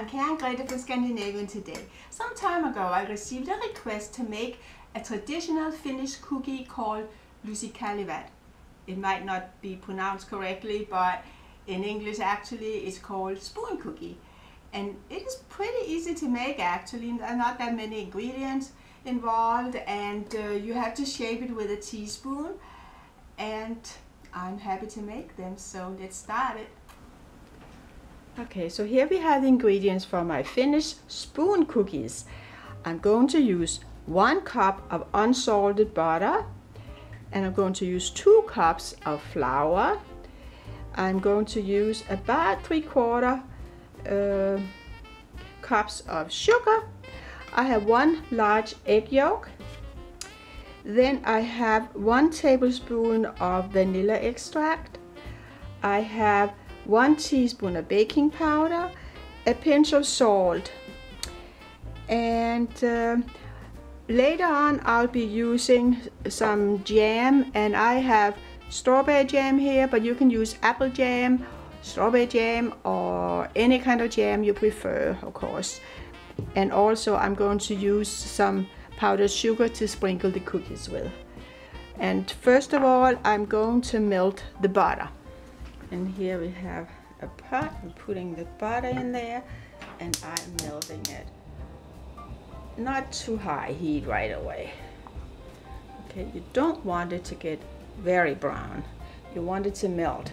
I'm Glædelig from Scandinavian Today. Some time ago I received a request to make a traditional Finnish cookie called Lusikkaleivat. It might not be pronounced correctly, but in English actually it's called spoon cookie. And it is pretty easy to make actually. There are not that many ingredients involved, and you have to shape it with a teaspoon. And I'm happy to make them, so let's start it. Okay, so here we have the ingredients for my Finnish spoon cookies. I'm going to use 1 cup of unsalted butter, and I'm going to use 2 cups of flour. I'm going to use about 3/4 cups of sugar. I have 1 large egg yolk. Then I have 1 tablespoon of vanilla extract. I have 1 teaspoon of baking powder, a pinch of salt, and later on I'll be using some jam, and I have strawberry jam here, but you can use apple jam, strawberry jam, or any kind of jam you prefer, of course. And also I'm going to use some powdered sugar to sprinkle the cookies with. And first of all, I'm going to melt the butter. And here we have a pot. I'm putting the butter in there and I'm melting it. Not too high heat right away. Okay, you don't want it to get very brown. You want it to melt.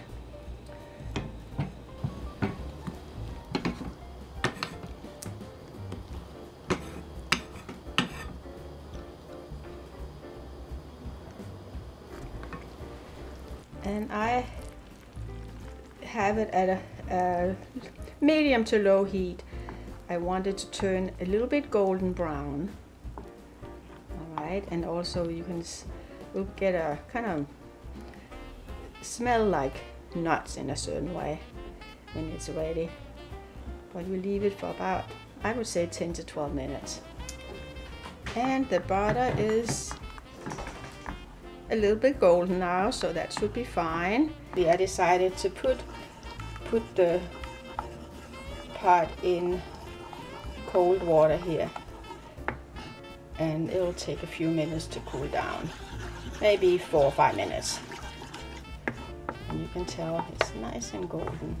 And I have it at a medium to low heat. I want it to turn a little bit golden brown. Alright, and also you can we'll get a kind of smell like nuts in a certain way when it's ready. But you leave it for about, I would say, 10 to 12 minutes. And the butter is a little bit golden now, so that should be fine. I decided to put the pot in cold water here, and it'll take a few minutes to cool down, maybe 4 or 5 minutes. And you can tell it's nice and golden.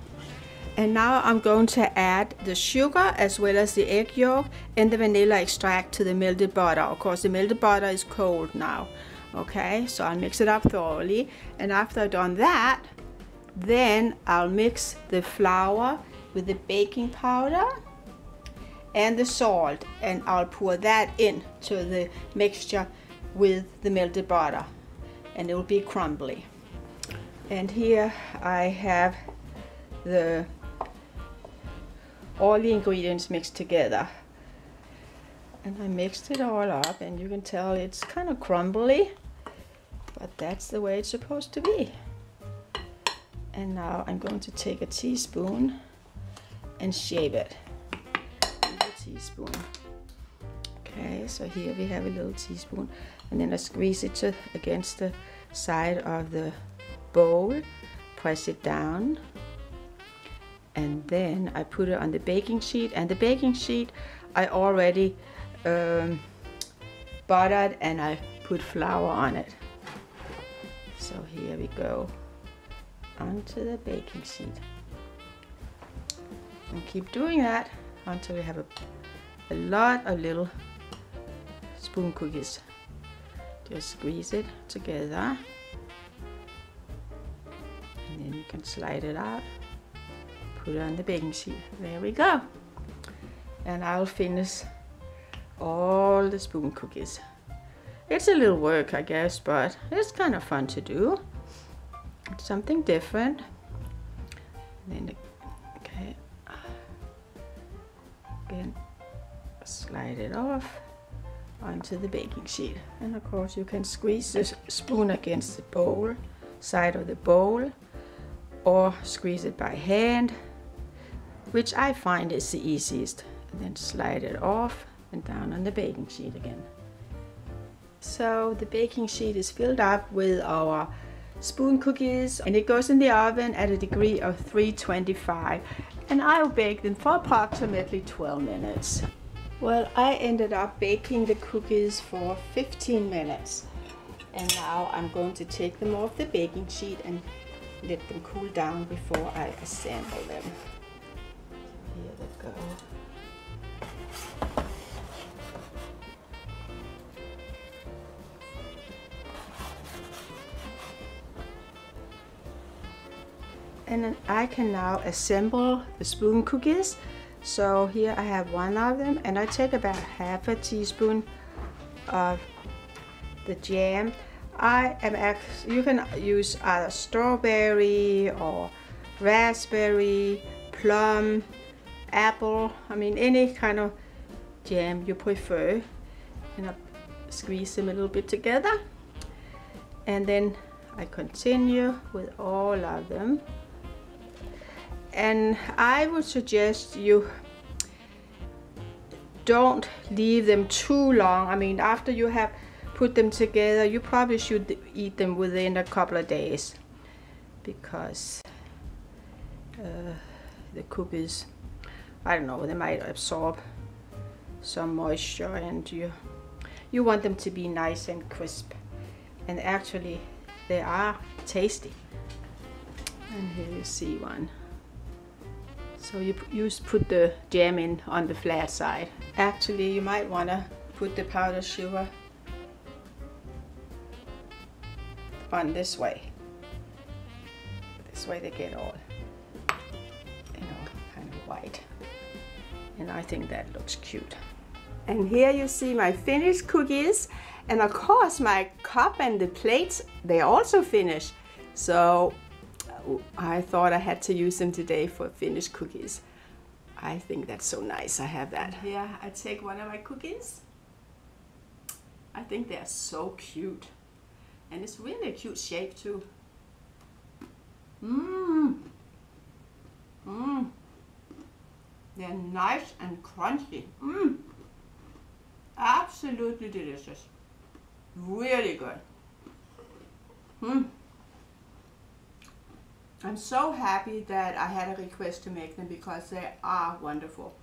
And now I'm going to add the sugar as well as the egg yolk and the vanilla extract to the melted butter. Of course, the melted butter is cold now. Okay, so I'll mix it up thoroughly, and after I've done that, then I'll mix the flour with the baking powder and the salt, and I'll pour that into the mixture with the melted butter, and it will be crumbly. And here I have all the ingredients mixed together, and I mixed it all up, and you can tell it's kind of crumbly, but that's the way it's supposed to be. And now I'm going to take a teaspoon and shape it with a teaspoon. Okay, so here we have a little teaspoon, and then I squeeze it against the side of the bowl, press it down, and then I put it on the baking sheet. And the baking sheet I already buttered, and I put flour on it. So here we go onto the baking sheet, and keep doing that until we have a lot of little spoon cookies. Just squeeze it together, and then you can slide it out, put it on the baking sheet. There we go. And I'll finish all the spoon cookies. It's a little work, I guess, but it's kind of fun to do. It's something different. And then, okay, again, slide it off onto the baking sheet. And of course, you can squeeze the spoon against the bowl, side of the bowl, or squeeze it by hand, which I find is the easiest. And then slide it off and down on the baking sheet again. So the baking sheet is filled up with our spoon cookies, and it goes in the oven at a degree of 325, and I'll bake them for approximately 12 minutes. Well, I ended up baking the cookies for 15 minutes, and now I'm going to take them off the baking sheet and let them cool down before I assemble them. Here they go. And then I can now assemble the spoon cookies. So here I have one of them, and I take about half a teaspoon of the jam. You can use either strawberry or raspberry, plum, apple, I mean any kind of jam you prefer. And I squeeze them a little bit together. And then I continue with all of them. And I would suggest you don't leave them too long. I mean, after you have put them together, you probably should eat them within a couple of days, because the cookies, I don't know, they might absorb some moisture, and you want them to be nice and crisp. And actually, they are tasty. And here you see one. So you put the jam in on the flat side. Actually, you might want to put the powdered sugar on this way. This way they get all, kind of white. And I think that looks cute. And here you see my Finnish cookies. And of course my cup and the plates, they're also Finnish. So I thought I had to use them today for Finnish cookies. I think that's so nice. I have that. Here I take one of my cookies. I think they're so cute. And it's really a cute shape too. They're nice and crunchy. Absolutely delicious. Really good. I'm so happy that I had a request to make them, because they are wonderful.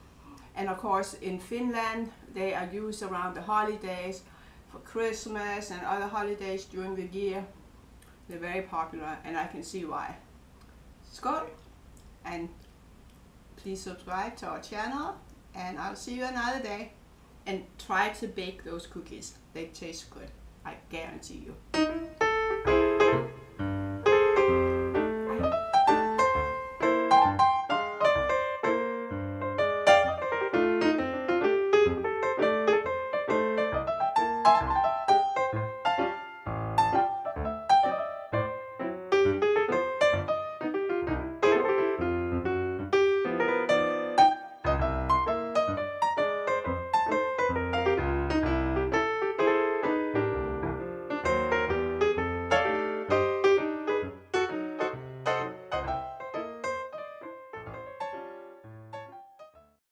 And of course in Finland they are used around the holidays, for Christmas and other holidays during the year. They're very popular, and I can see why. Skål, and please subscribe to our channel, and I'll see you another day. And try to bake those cookies. They taste good, I guarantee you.